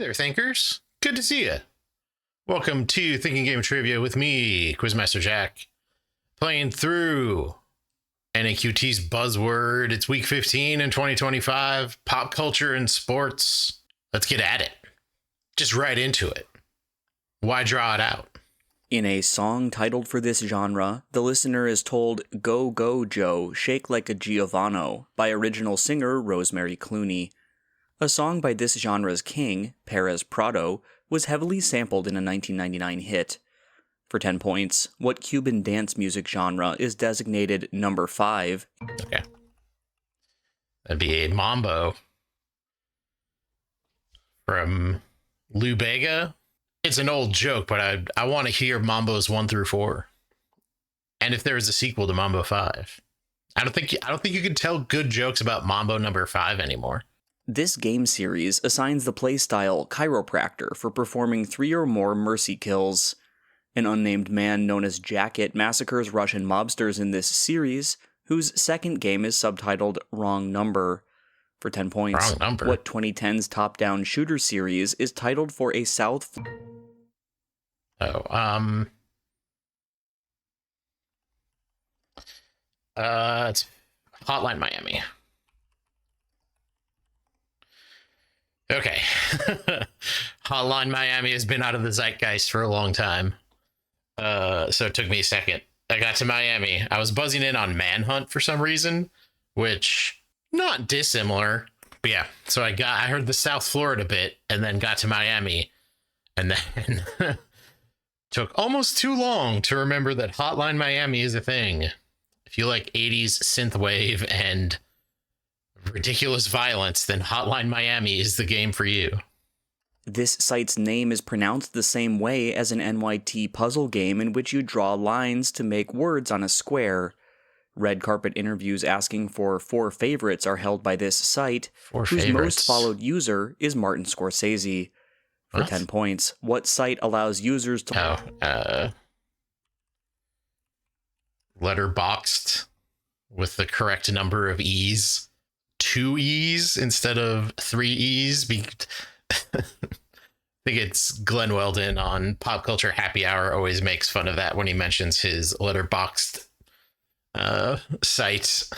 there, thinkers. Good to see you. Welcome to Thinking Game Trivia with me, Quizmaster Jack, playing through NAQT's Buzzword. It's week 15 in 2025, pop culture and sports. Let's get at it. Just right into it. Why draw it out? In a song titled for this genre, the listener is told, "Go, go, Joe, shake like a Giovanno," by original singer Rosemary Clooney. A song by this genre's king, Perez Prado, was heavily sampled in a 1999 hit. For 10 points, what Cuban dance music genre is designated number 5? Okay. That'd be a mambo from Lou Bega. It's an old joke, but I want to hear Mambos 1 through 4. And if there is a sequel to Mambo 5. I don't think you can tell good jokes about Mambo number 5 anymore. This game series assigns the playstyle Chiropractor for performing 3 or more mercy kills. An unnamed man known as Jacket massacres Russian mobsters in this series, whose second game is subtitled Wrong Number. For 10 points, Wrong number. What 2010's top-down shooter series is titled for a South... It's Hotline Miami. Okay. Hotline Miami has been out of the zeitgeist for a long time. So it took me a second. I got to Miami. I was buzzing in on Manhunt for some reason, which not dissimilar. But yeah, so I heard the South Florida bit and then got to Miami, and then took almost too long to remember that Hotline Miami is a thing. If you like 80s synthwave and ridiculous violence, then Hotline Miami is the game for you. This site's name is pronounced the same way as an NYT puzzle game in which you draw lines to make words on a square. Red carpet interviews asking for 4 favorites are held by this site, whose most followed user is Martin Scorsese. For 10 points, what site allows users to... Letterboxed with the correct number of E's. 2 E's instead of 3 E's. I think it's Glenn Weldon on Pop Culture Happy Hour always makes fun of that when he mentions his Letterboxed site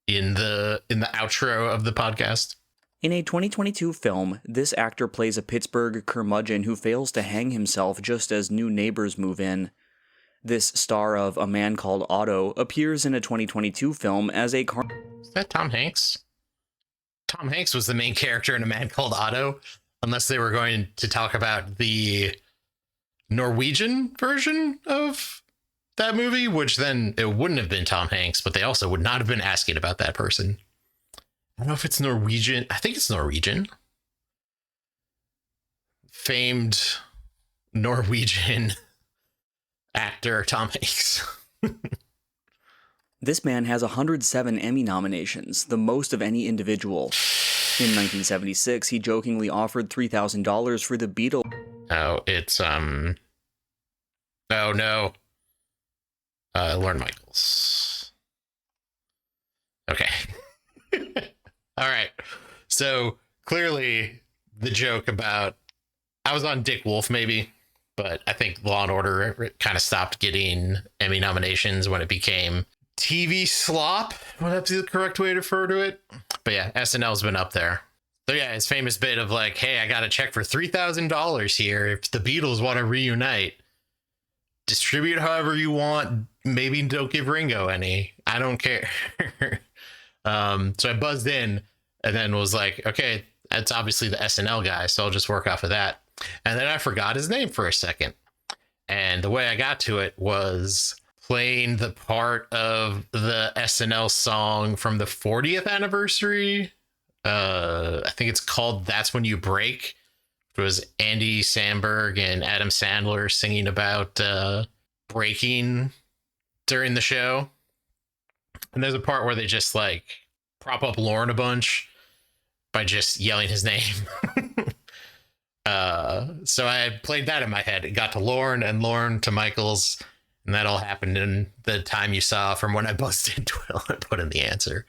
in the outro of the podcast. In a 2022 film, this actor plays a Pittsburgh curmudgeon who fails to hang himself just as new neighbors move in. This star of A Man Called Otto appears in a 2022 film as a Is that Tom Hanks? Tom Hanks was the main character in A Man Called Otto, unless they were going to talk about the Norwegian version of that movie, which then it wouldn't have been Tom Hanks, but they also would not have been asking about that person. I don't know if it's Norwegian. I think it's Norwegian. Famed Norwegian actor Tom Hanks. This man has 107 Emmy nominations, the most of any individual. In 1976, he jokingly offered $3,000 for the Beatles. Oh, it's oh no. Lorne Michaels. Okay. All right. So clearly the joke about I was on Dick Wolf maybe, but I think Law and Order kind of stopped getting Emmy nominations when it became TV slop. Would that be the correct way to refer to it? But yeah, SNL's been up there. So yeah, his famous bit of like, hey, I got a check for $3,000 here. If the Beatles want to reunite, distribute however you want. Maybe don't give Ringo any. I don't care. So I buzzed in and then was like, okay, that's obviously the SNL guy, so I'll just work off of that. And then I forgot his name for a second. And the way I got to it was playing the part of the SNL song from the 40th anniversary. I think it's called That's When You Break. It was Andy Samberg and Adam Sandler singing about breaking during the show. And there's a part where they just like prop up Lorne a bunch by just yelling his name. So I played that in my head. It got to Lorne and Lorne to Michaels, and that all happened in the time you saw from when I buzzed into it. I put in the answer.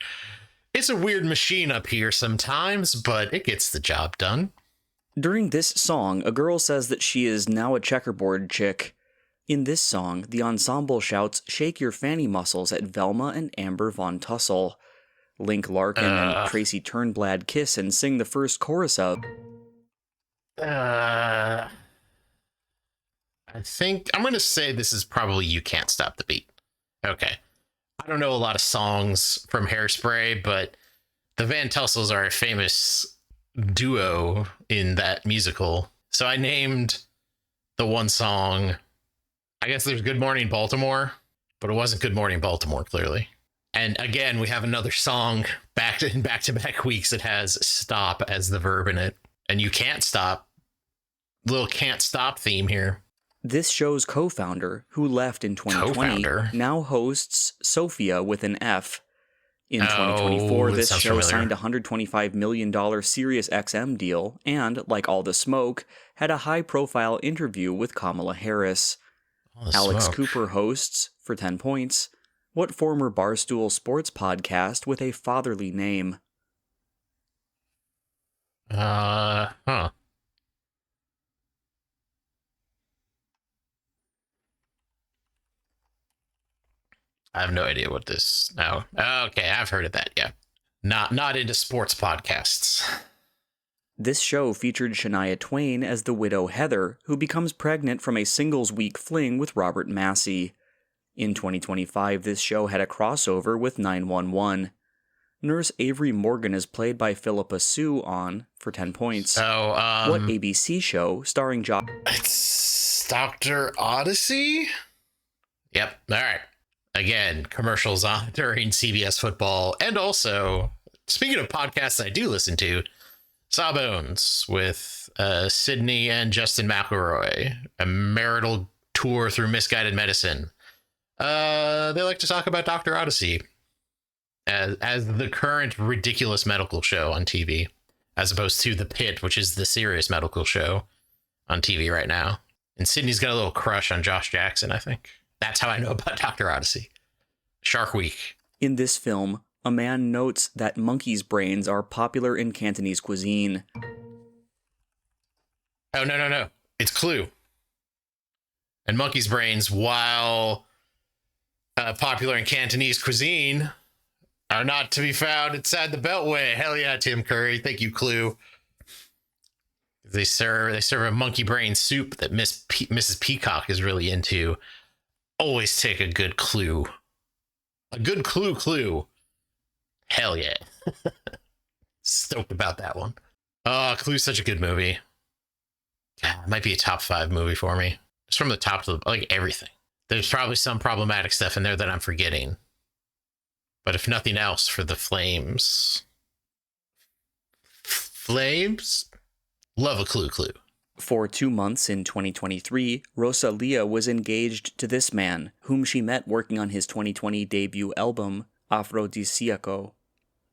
It's a weird machine up here sometimes, but it gets the job done. During this song, a girl says that she is now a checkerboard chick. In this song, the ensemble shouts, "Shake your fanny muscles" at Velma and Amber Von Tussle. Link Larkin and Tracy Turnblad kiss and sing the first chorus of... I think I'm going to say this is probably You Can't Stop the Beat. Okay. I don't know a lot of songs from Hairspray, but the Van Tussles are a famous duo in that musical. So I named the one song, I guess there's Good Morning Baltimore, but it wasn't Good Morning Baltimore, clearly. And again, we have another song back-to-back weeks that has stop as the verb in it. And You Can't Stop. Little can't stop theme here. This show's co-founder, who left in 2020, now hosts Sophia with an F. In 2024, this show signed a $125 million SiriusXM deal and, like All the Smoke, had a high-profile interview with Kamala Harris. Alex Cooper hosts, for 10 points, what former Barstool sports podcast with a fatherly name? I have no idea what this... No. Okay, I've heard of that, yeah. Not into sports podcasts. This show featured Shania Twain as the widow Heather, who becomes pregnant from a singles-week fling with Robert Massey. In 2025, this show had a crossover with 911. Nurse Avery Morgan is played by Philippa Sue on, for 10 points, what ABC show starring Josh... It's Dr. Odyssey? Yep, alright. Again, commercials on during CBS football, and also, speaking of podcasts I do listen to, Sawbones with Sydney and Justin McElroy, a marital tour through misguided medicine. They like to talk about Dr. Odyssey as the current ridiculous medical show on TV, as opposed to The Pit, which is the serious medical show on TV right now. And Sydney's got a little crush on Josh Jackson, I think. That's how I know about Dr. Odyssey. Shark Week. In this film, a man notes that monkey's brains are popular in Cantonese cuisine. Oh, no. It's Clue. And monkey's brains, while popular in Cantonese cuisine, are not to be found inside the Beltway. Hell yeah, Tim Curry. Thank you, Clue. They serve a monkey brain soup that Mrs. Peacock is really into. Always take a good Clue. A good Clue. Hell yeah. Stoked about that one. Oh, Clue's such a good movie. God, it might be a top 5 movie for me. Just from the top to like everything. There's probably some problematic stuff in there that I'm forgetting. But if nothing else, for the flames. Flames? Love a Clue. For 2 months in 2023, Rosalia was engaged to this man, whom she met working on his 2020 debut album, Afrodisíaco.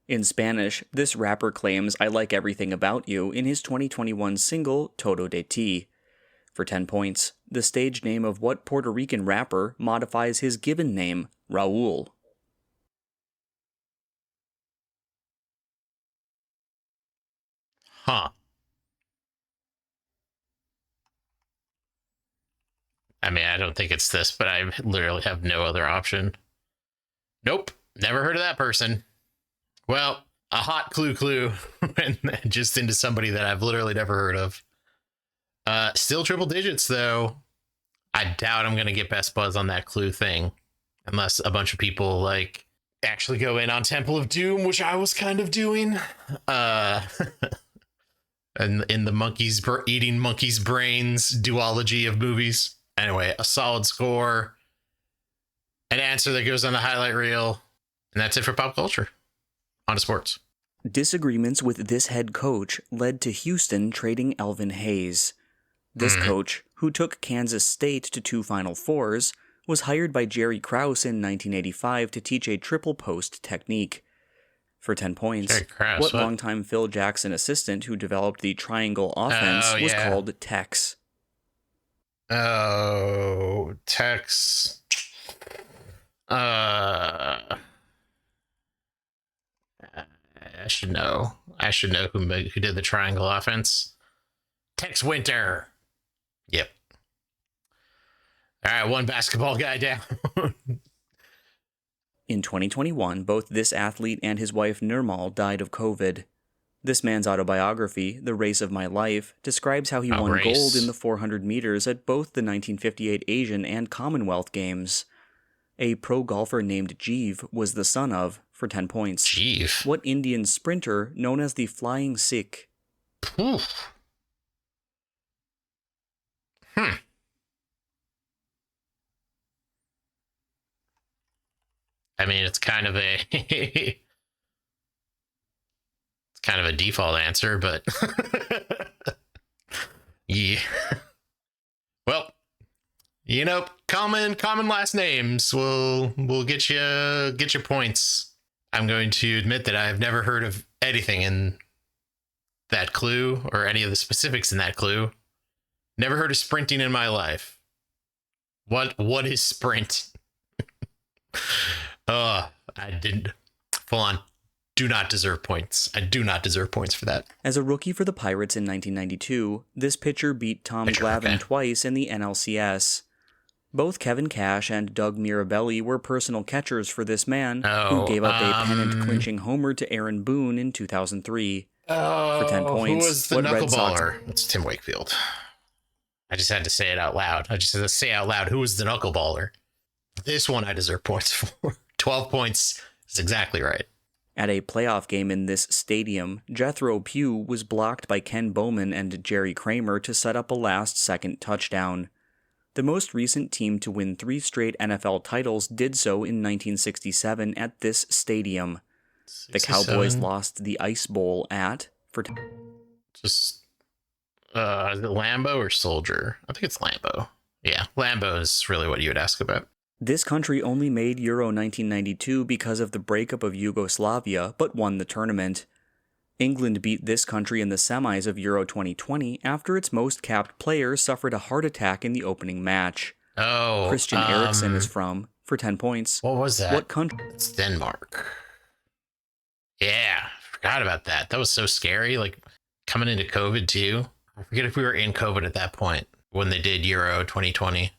In Spanish, this rapper claims "I like everything about you" in his 2021 single, Todo de Ti. For 10 points, the stage name of what Puerto Rican rapper modifies his given name, Raul? Huh. I mean, I don't think it's this, but I literally have no other option. Nope. Never heard of that person. Well, a hot Clue, and just into somebody that I've literally never heard of. Still triple digits, though. I doubt I'm going to get best buzz on that Clue thing. Unless a bunch of people, like, actually go in on Temple of Doom, which I was kind of doing. And in the eating monkeys' brains duology of movies. Anyway, a solid score. An answer that goes on the highlight reel. And that's it for pop culture. On to sports. Disagreements with this head coach led to Houston trading Elvin Hayes. This coach, who took Kansas State to 2 Final Fours, was hired by Jerry Krause in 1985 to teach a triple post technique. For 10 points, what longtime Phil Jackson assistant who developed the triangle offense was called Tex? Oh, Tex. I should know. I should know who did the triangle offense. Tex Winter. Yep. All right, one basketball guy down. In 2021, both this athlete and his wife Nirmal died of COVID. This man's autobiography, The Race of My Life, describes how he won gold in the 400 meters at both the 1958 Asian and Commonwealth Games. A pro golfer named Jeev was the son of, for 10 points. Jeev? What Indian sprinter known as the Flying Sikh? Oof. I mean, it's kind of a it's kind of a default answer, but yeah. Well, you know, common last names will get you points. I'm going to admit that I have never heard of anything in that clue or any of the specifics in that clue. Never heard of sprinting in my life. What is sprint? I didn't. Full on. Do not deserve points. I do not deserve points for that. As a rookie for the Pirates in 1992, this pitcher beat Tom Glavine twice in the NLCS. Both Kevin Cash and Doug Mirabelli were personal catchers for this man, who gave up a pennant-clinching homer to Aaron Boone in 2003. For 10 points. Who was the knuckleballer? It's Tim Wakefield. I just had to say it out loud. I just had to say out loud, who was the knuckleballer? This one I deserve points for. 12 points is exactly right. At a playoff game in this stadium, Jethro Pugh was blocked by Ken Bowman and Jerry Kramer to set up a last-second touchdown. The most recent team to win 3 straight NFL titles did so in 1967 at this stadium. 67. The Cowboys lost the Ice Bowl at... is it Lambeau or Soldier? I think it's Lambeau. Yeah, Lambeau is really what you would ask about. This country only made Euro 1992 because of the breakup of Yugoslavia, but won the tournament. England beat this country in the semis of Euro 2020 after its most capped player suffered a heart attack in the opening match. Christian Eriksen is from, for 10 points. What was that? What country? It's Denmark. Yeah, forgot about that. That was so scary, like coming into COVID too. I forget if we were in COVID at that point when they did Euro 2020.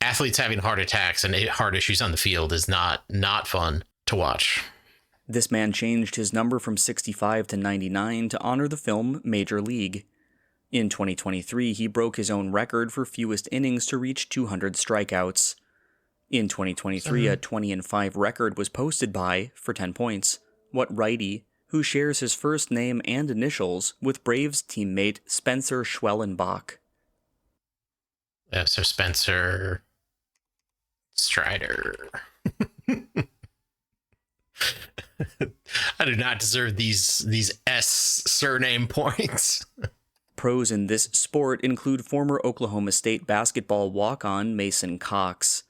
Athletes having heart attacks and heart issues on the field is not fun to watch. This man changed his number from 65 to 99 to honor the film Major League. In 2023, he broke his own record for fewest innings to reach 200 strikeouts. In 2023, a 20-5 record was posted by, for 10 points, what righty, who shares his first name and initials with Braves teammate Spencer Schwellenbach. So Spencer Strider. I do not deserve these S surname points. Pros in this sport include former Oklahoma State basketball walk-on Mason Cox.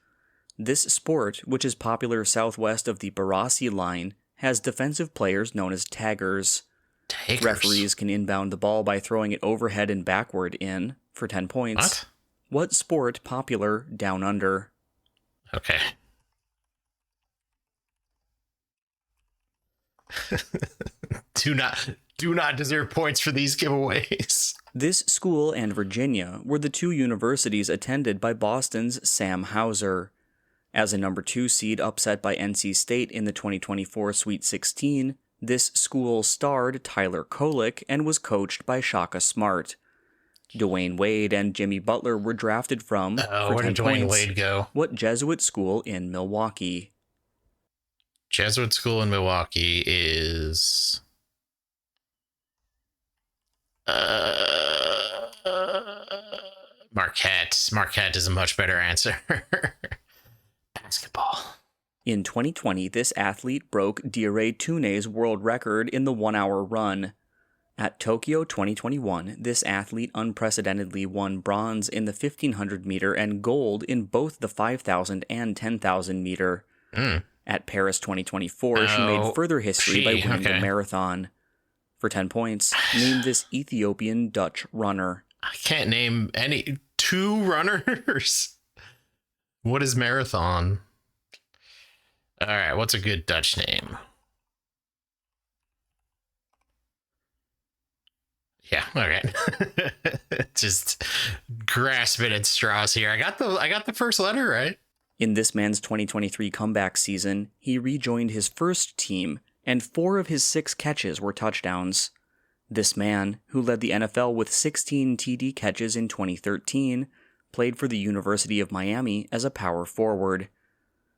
This sport, which is popular southwest of the Barassi line, has defensive players known as taggers. Referees can inbound the ball by throwing it overhead and backward in, for 10 points. What sport popular down under? Okay. Do not deserve points for these giveaways. This school and Virginia were the 2 universities attended by Boston's Sam Hauser. As a number 2 seed upset by NC State in the 2024 Sweet 16, this school starred Tyler Kolek and was coached by Shaka Smart. Dwayne Wade and Jimmy Butler were drafted from, where did Dwayne Wade go? What Jesuit school in Milwaukee? Jesuit school in Milwaukee is... Marquette. Marquette is a much better answer. Basketball. In 2020, this athlete broke Dire Tune's world record in the 1-hour run. At Tokyo 2021, this athlete unprecedentedly won bronze in the 1500 meter and gold in both the 5,000 and 10,000 meter. At Paris 2024, she made further history by winning the marathon. For 10 points, name this Ethiopian Dutch runner. I can't name any 2 runners. What is marathon? All right, what's a good Dutch name? Yeah, all right. Just grasping at straws here. I got the first letter right. In this man's 2023 comeback season, he rejoined his first team, and 4 of his 6 catches were touchdowns. This man, who led the NFL with 16 TD catches in 2013, played for the University of Miami as a power forward.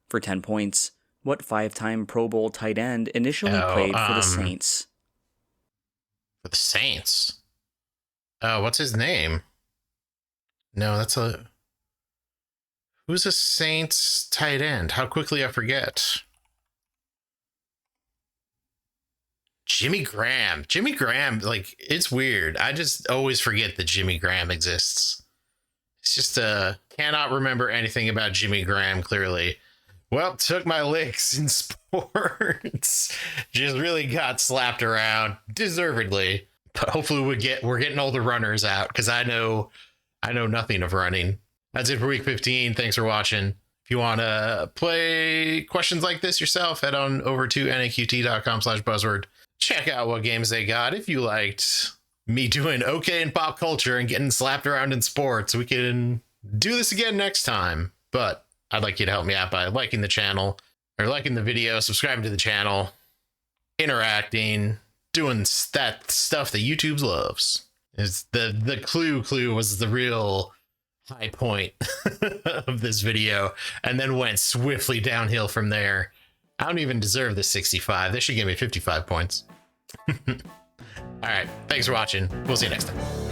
For 10 points, what 5-time Pro Bowl tight end initially played for the Saints? For the Saints? What's his name? No, who's a Saints tight end? How quickly I forget. Jimmy Graham. Jimmy Graham, like, it's weird. I just always forget that Jimmy Graham exists. It's just, cannot remember anything about Jimmy Graham, clearly. Well, took my licks in sports. Just really got slapped around, deservedly. But hopefully we're getting all the runners out, because I know nothing of running. That's it for week 15. Thanks for watching. If you want to play questions like this yourself, head on over to naqt.com/buzzword. Check out what games they got. If you liked me doing okay in pop culture and getting slapped around in sports, we can do this again next time. But I'd like you to help me out by liking the channel, or liking the video, subscribing to the channel, interacting, doing that stuff that YouTube loves. Is the clue was the real high point of this video, and then went swiftly downhill from there. I don't even deserve the 65. They should give me 55 points. All right, thanks for watching. We'll see you next time.